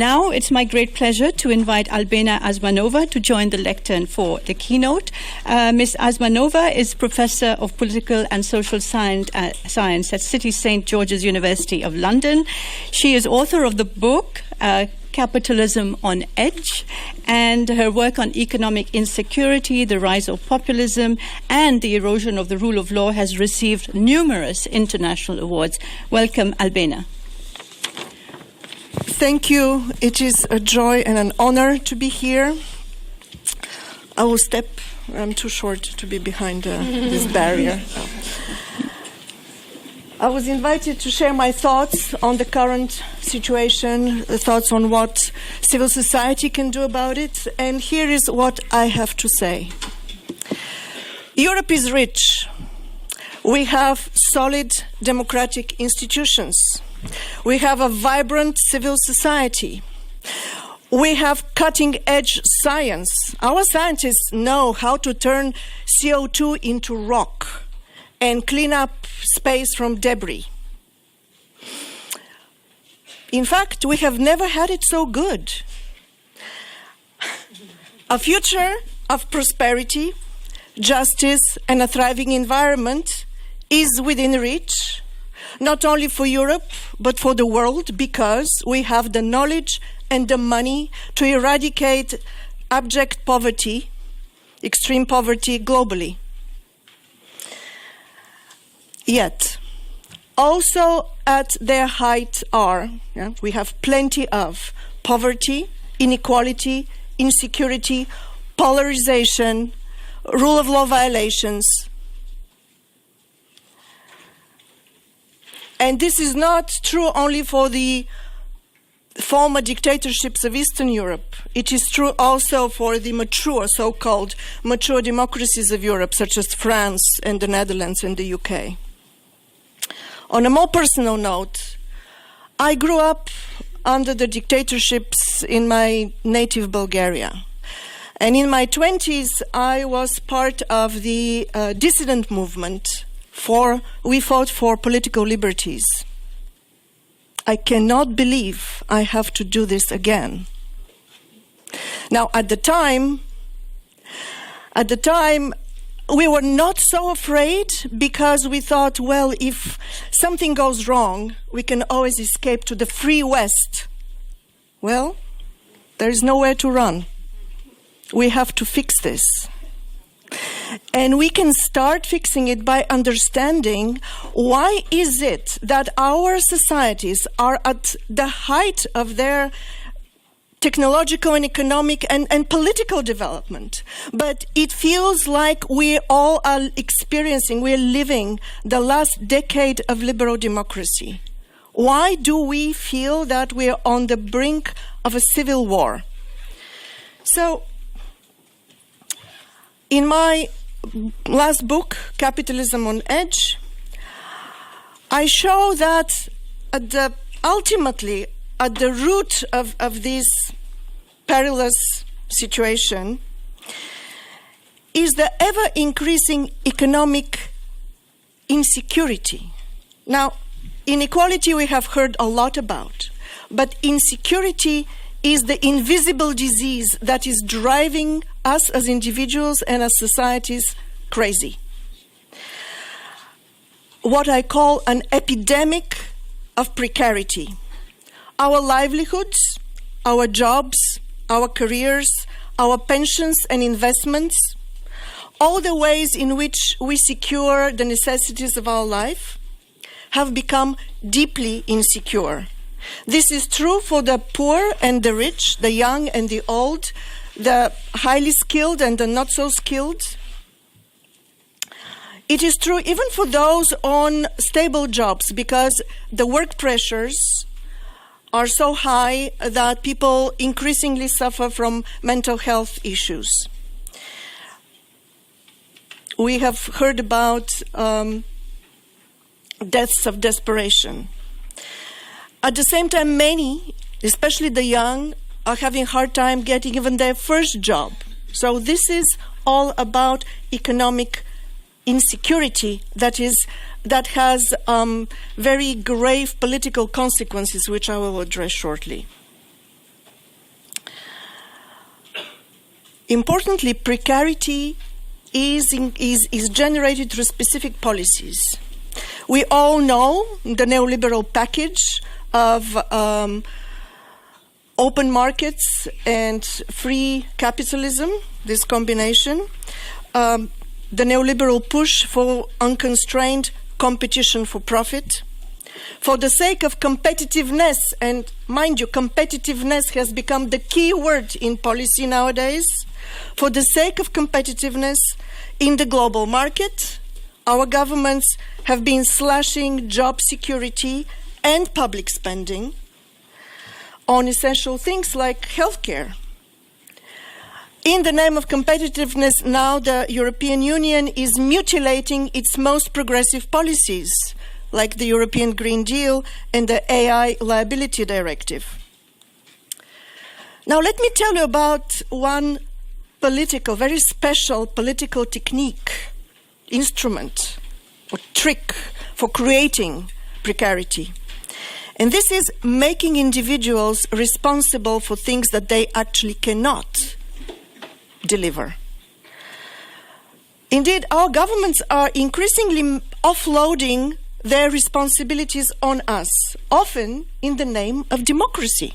Now it's my great pleasure to invite Albena Asmanova to join the lectern for the keynote. Ms. Asmanova is Professor of Political and Social Science at City St. George's University of London. She is author of the book Capitalism on Edge, and her work on economic insecurity, the rise of populism, and the erosion of the rule of law has received numerous international awards. Welcome, Albena. Thank you. It is a joy and an honor to be here. I will step. I'm too short to be behind this barrier. I was invited to share my thoughts on the current situation, thoughts on what civil society can do about it, and here is what I have to say. Europe is rich. We have solid democratic institutions. We have a vibrant civil society. We have cutting-edge science. Our scientists know how to turn CO2 into rock and clean up space from debris. In fact, we have never had it so good. A future of prosperity, justice, and a thriving environment is within reach, not only for Europe, but for the world, because we have the knowledge and the money to eradicate abject poverty, extreme poverty globally. Yet, also at their height we have plenty of poverty, inequality, insecurity, polarization, rule of law violations. And this is not true only for the former dictatorships of Eastern Europe. It is true also for the mature, so-called mature democracies of Europe, such as France and the Netherlands and the UK. On a more personal note, I grew up under the dictatorships in my native Bulgaria. And in my 20s, I was part of the dissident movement. We fought for political liberties. I cannot believe I have to do this again. Now, at the time, we were not so afraid because we thought, well, if something goes wrong, we can always escape to the free West. Well, there is nowhere to run. We have to fix this. And we can start fixing it by understanding why is it that our societies are at the height of their technological and economic and political development. But it feels like we all are we're living the last decade of liberal democracy. Why do we feel that we're on the brink of a civil war? So, in my last book, Capitalism on Edge, I show that ultimately at the root of this perilous situation is the ever-increasing economic insecurity. Now, inequality we have heard a lot about, but insecurity is the invisible disease that is driving us as individuals and as societies crazy. What I call an epidemic of precarity. Our livelihoods, our jobs, our careers, our pensions and investments, all the ways in which we secure the necessities of our life have become deeply insecure. This is true for the poor and the rich, the young and the old, the highly skilled and the not so skilled. It is true even for those on stable jobs, because the work pressures are so high that people increasingly suffer from mental health issues. We have heard about deaths of desperation. At the same time, many, especially the young, are having a hard time getting even their first job. So this is all about economic insecurity that has very grave political consequences, which I will address shortly. Importantly, precarity is generated through specific policies. We all know the neoliberal package of open markets and free capitalism, this combination, the neoliberal push for unconstrained competition for profit. For the sake of competitiveness, and mind you, competitiveness has become the key word in policy nowadays. For the sake of competitiveness in the global market, our governments have been slashing job security and public spending on essential things like healthcare. In the name of competitiveness, now the European Union is mutilating its most progressive policies, like the European Green Deal and the AI Liability Directive. Now let me tell you about one very special political technique, instrument, or trick for creating precarity. And this is making individuals responsible for things that they actually cannot deliver. Indeed, our governments are increasingly offloading their responsibilities on us, often in the name of democracy.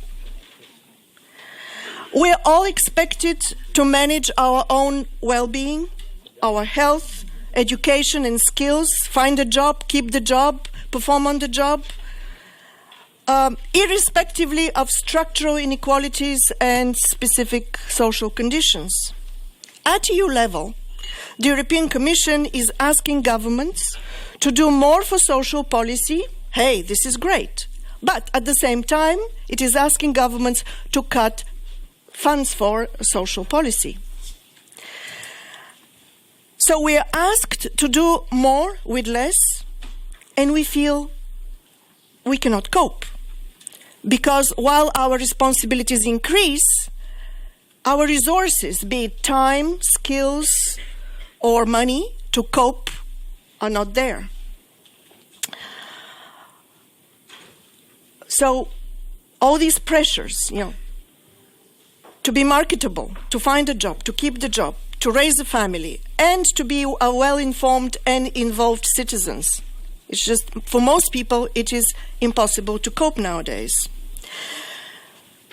We are all expected to manage our own well-being, our health, education and skills, find a job, keep the job, perform on the job, irrespectively of structural inequalities and specific social conditions. At EU level, the European Commission is asking governments to do more for social policy. Hey, this is great. But at the same time, it is asking governments to cut funds for social policy. So we are asked to do more with less, and we feel we cannot cope. Because while our responsibilities increase, our resources, be it time, skills, or money to cope, are not there. So all these pressures, to be marketable, to find a job, to keep the job, to raise a family, and to be a well-informed and involved citizens. It's just, for most people, it is impossible to cope nowadays.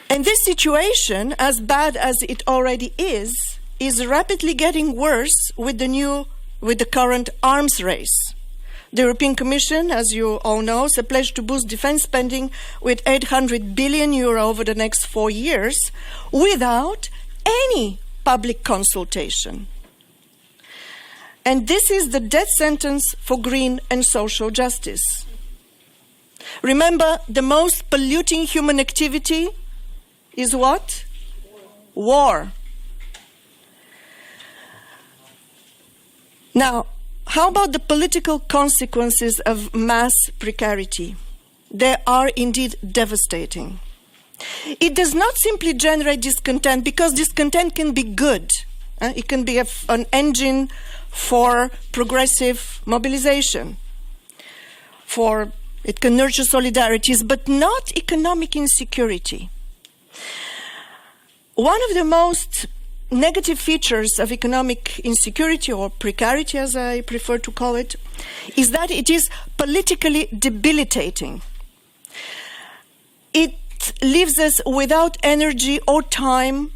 And this situation, as bad as it already is rapidly getting worse with the current arms race. The European Commission, as you all know, has pledged to boost defense spending with 800 billion euro over the next 4 years without any public consultation. And this is the death sentence for green and social justice. Remember, the most polluting human activity is what? War. Now, how about the political consequences of mass precarity? They are indeed devastating. It does not simply generate discontent, because discontent can be good. It can be an engine for progressive mobilization. It can nurture solidarities, but not economic insecurity. One of the most negative features of economic insecurity, or precarity as I prefer to call it, is that it is politically debilitating. It leaves us without energy or time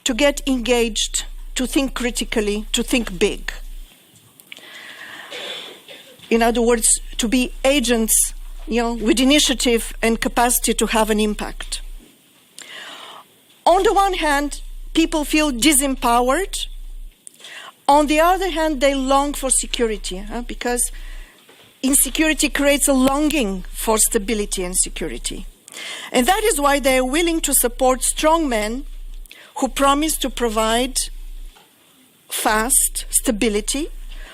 to get engaged, to think critically, to think big. In other words, to be agents, with initiative and capacity to have an impact. On the one hand, people feel disempowered. On the other hand, they long for security, because insecurity creates a longing for stability and security. And that is why they are willing to support strong men who promise to provide fast stability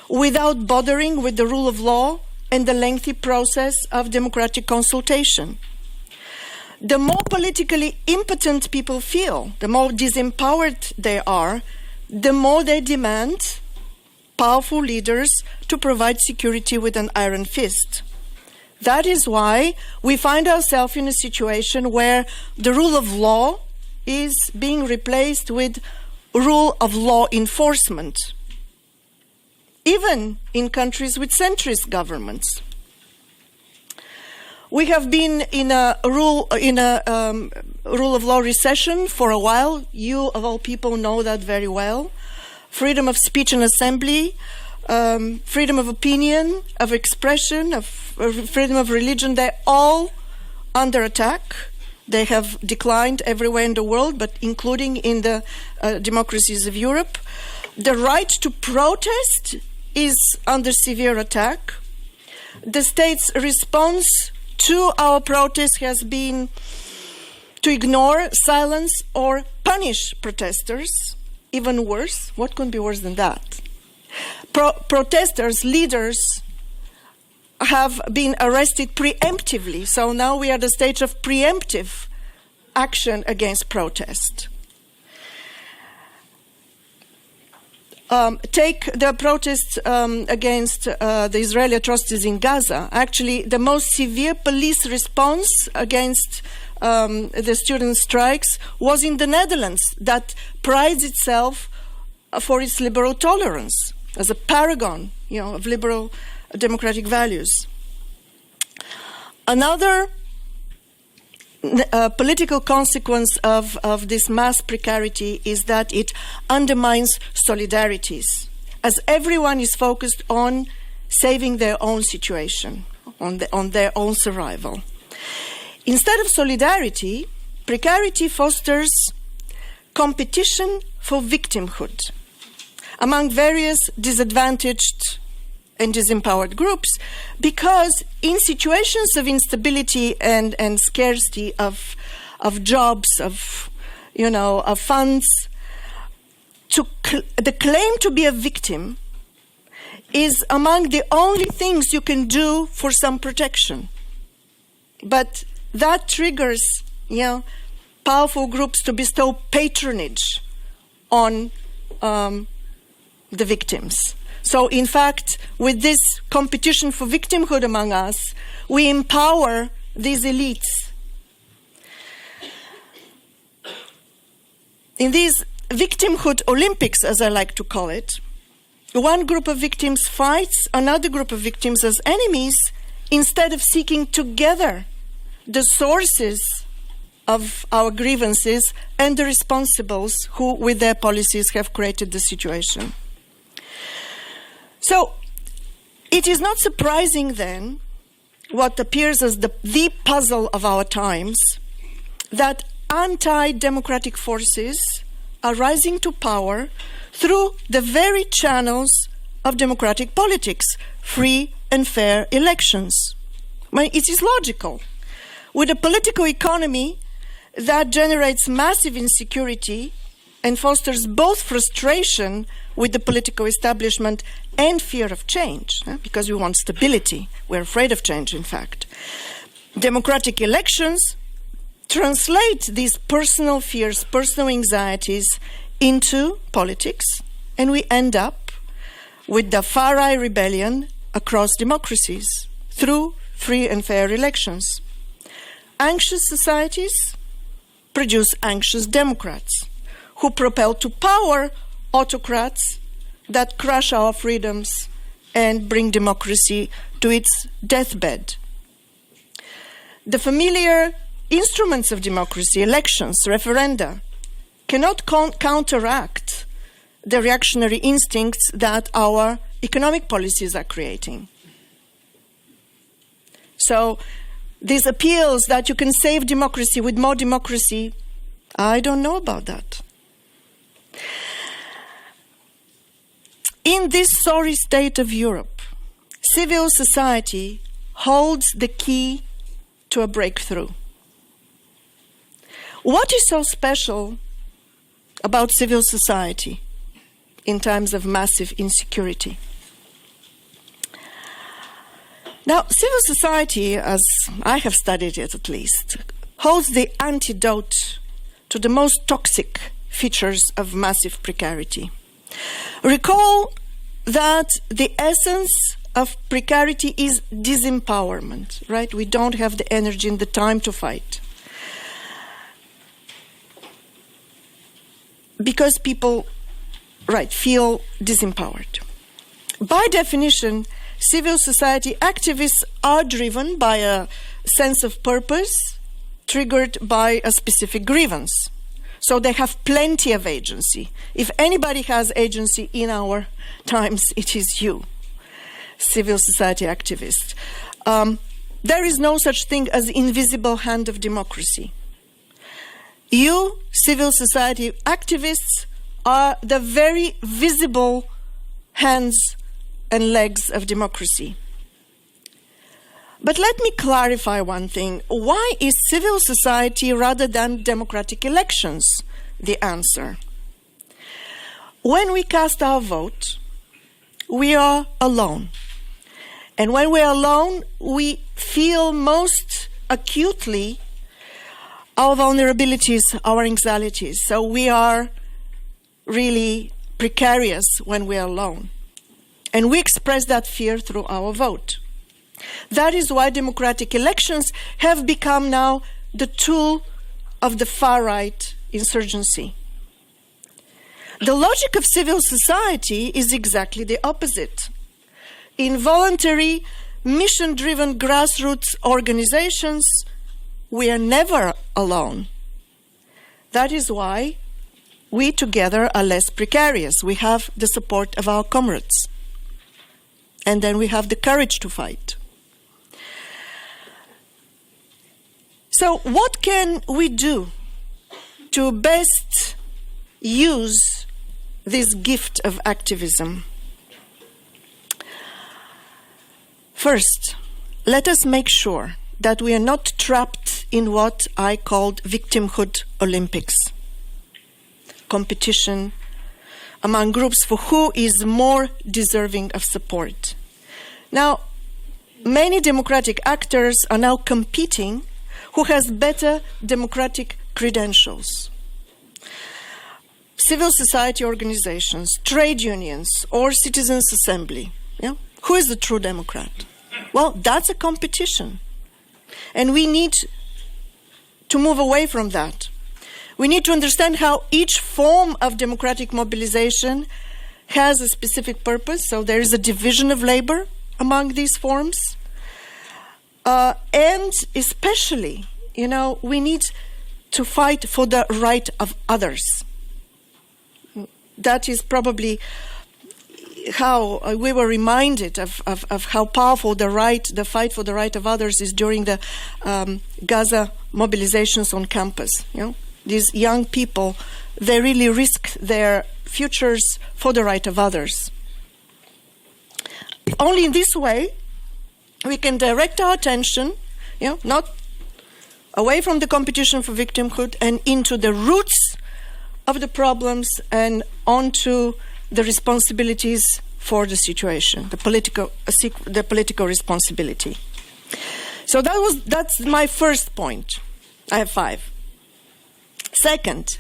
without bothering with the rule of law and the lengthy process of democratic consultation. The more politically impotent people feel, the more disempowered they are, the more they demand powerful leaders to provide security with an iron fist. That is why we find ourselves in a situation where the rule of law is being replaced with rule of law enforcement, even in countries with centrist governments. We have been in a rule of law recession for a while. You, of all people, know that very well. Freedom of speech and assembly, freedom of opinion, of expression, of freedom of religion, they're all under attack. They have declined everywhere in the world, but including in the democracies of Europe. The right to protest is under severe attack. The state's response to our protest has been to ignore, silence, or punish protesters. Even worse, what could be worse than that? Protesters, leaders, have been arrested preemptively. So now we are at the stage of preemptive action against protest. Take the protests against the Israeli atrocities in Gaza. Actually, the most severe police response against the student strikes was in the Netherlands, that prides itself for its liberal tolerance as a paragon, of liberal democratic values. Another political consequence of this mass precarity is that it undermines solidarities, as everyone is focused on saving their own situation, on their own survival. Instead of solidarity, precarity fosters competition for victimhood among various disadvantaged and disempowered groups, because in situations of instability and scarcity of jobs, of funds, the claim to be a victim is among the only things you can do for some protection. But that triggers, powerful groups to bestow patronage on the victims. So, in fact, with this competition for victimhood among us, we empower these elites. In these victimhood Olympics, as I like to call it, one group of victims fights another group of victims as enemies instead of seeking together the sources of our grievances and the responsibles who, with their policies, have created the situation. So, it is not surprising then, what appears as the puzzle of our times, that anti-democratic forces are rising to power through the very channels of democratic politics, free and fair elections. It is logical. With a political economy that generates massive insecurity and fosters both frustration with the political establishment and fear of change, because we want stability. We're afraid of change, in fact. Democratic elections translate these personal fears, personal anxieties into politics, and we end up with the far-right rebellion across democracies through free and fair elections. Anxious societies produce anxious democrats who propel to power autocrats that crush our freedoms and bring democracy to its deathbed. The familiar instruments of democracy, elections, referenda, cannot counteract the reactionary instincts that our economic policies are creating. So these appeals that you can save democracy with more democracy, I don't know about that. In this sorry state of Europe, civil society holds the key to a breakthrough. What is so special about civil society in times of massive insecurity? Now, civil society, as I have studied it at least, holds the antidote to the most toxic features of massive precarity. Recall that the essence of precarity is disempowerment, right? We don't have the energy and the time to fight. because people, feel disempowered. By definition, civil society activists are driven by a sense of purpose triggered by a specific grievance. So they have plenty of agency. If anybody has agency in our times, it is you, civil society activists. There is no such thing as invisible hand of democracy. You, civil society activists, are the very visible hands and legs of democracy. But let me clarify one thing. Why is civil society rather than democratic elections the answer? When we cast our vote, we are alone. And when we are alone, we feel most acutely our vulnerabilities, our anxieties. So we are really precarious when we are alone. And we express that fear through our vote. That is why democratic elections have become now the tool of the far-right insurgency. The logic of civil society is exactly the opposite. In voluntary, mission-driven grassroots organizations, we are never alone. That is why we together are less precarious. We have the support of our comrades. And then we have the courage to fight. So what can we do to best use this gift of activism? First, let us make sure that we are not trapped in what I called victimhood Olympics. Competition among groups for who is more deserving of support. Now, many democratic actors are now competing who has better democratic credentials. Civil society organizations, trade unions, or citizens' assembly. Yeah? Who is the true Democrat? Well, that's a competition. And we need to move away from that. We need to understand how each form of democratic mobilization has a specific purpose. So there is a division of labor among these forms. And especially, we need to fight for the right of others. That is probably how we were reminded of how powerful the fight for the right of others is during the Gaza mobilizations on campus. These young people, they really risk their futures for the right of others. Only in this way we can direct our attention, not away from the competition for victimhood and into the roots of the problems and onto the responsibilities for the situation, the political responsibility. So that's my first point. I have 5. Second,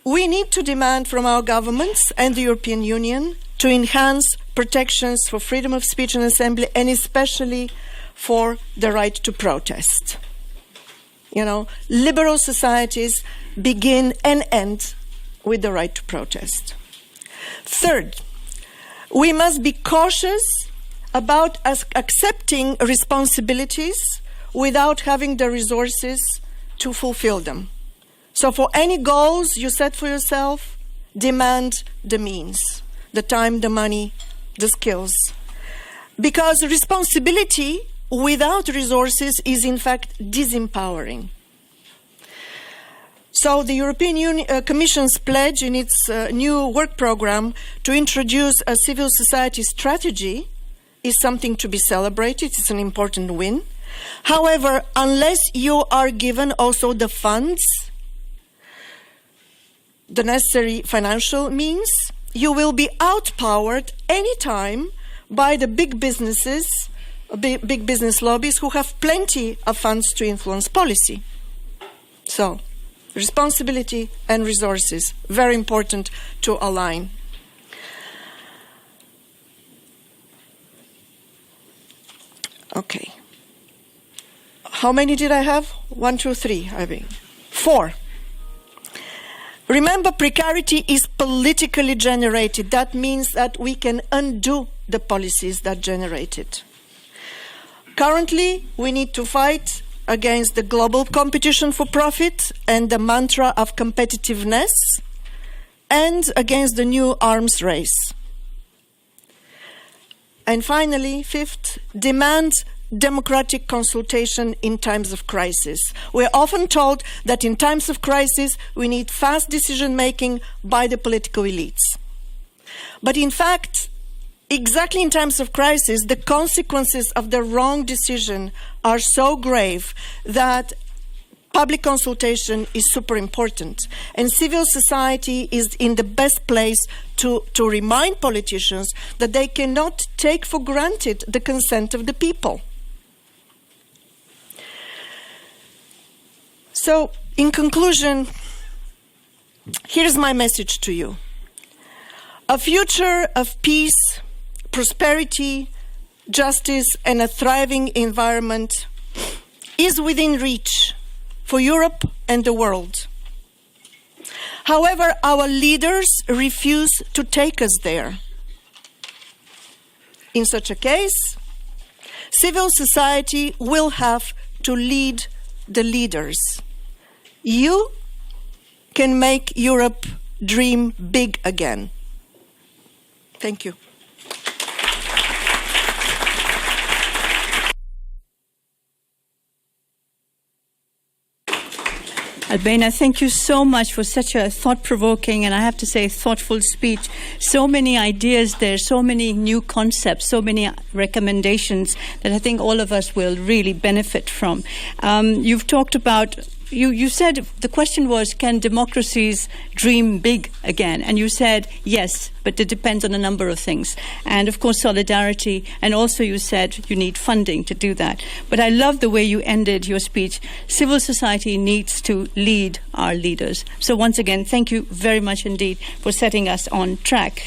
we need to demand from our governments and the European Union to enhance protections for freedom of speech and assembly, and especially for the right to protest. Liberal societies begin and end with the right to protest. Third, we must be cautious about accepting responsibilities without having the resources to fulfill them. So for any goals you set for yourself, demand the means, the time, the money, the skills. Because responsibility without resources is in fact disempowering. So the European Commission's pledge in its new work program to introduce a civil society strategy is something to be celebrated. It's an important win. However, unless you are given also the funds, the necessary financial means, you will be outpowered anytime by the big businesses, big business lobbies who have plenty of funds to influence policy. So, responsibility and resources, very important to align. Okay. How many did I have? 1, 2, 3, 4. Remember, precarity is politically generated. That means that we can undo the policies that generate it. Currently, we need to fight against the global competition for profit and the mantra of competitiveness, and against the new arms race. And finally, fifth, demand democratic consultation in times of crisis. We're often told that in times of crisis, we need fast decision-making by the political elites. But in fact, exactly in times of crisis, the consequences of the wrong decision are so grave that public consultation is super important. And civil society is in the best place to remind politicians that they cannot take for granted the consent of the people. So, in conclusion, here's my message to you. A future of peace, prosperity, justice, and a thriving environment is within reach for Europe and the world. However, our leaders refuse to take us there. In such a case, civil society will have to lead the leaders. You can make Europe dream big again. Thank you. Albena, thank you so much for such a thought-provoking and I have to say thoughtful speech. So many ideas there, so many new concepts, so many recommendations that I think all of us will really benefit from. You've talked about You said the question was, can democracies dream big again? And you said, yes, but it depends on a number of things. And of course, solidarity. And also you said you need funding to do that. But I love the way you ended your speech. Civil society needs to lead our leaders. So once again, thank you very much indeed for setting us on track.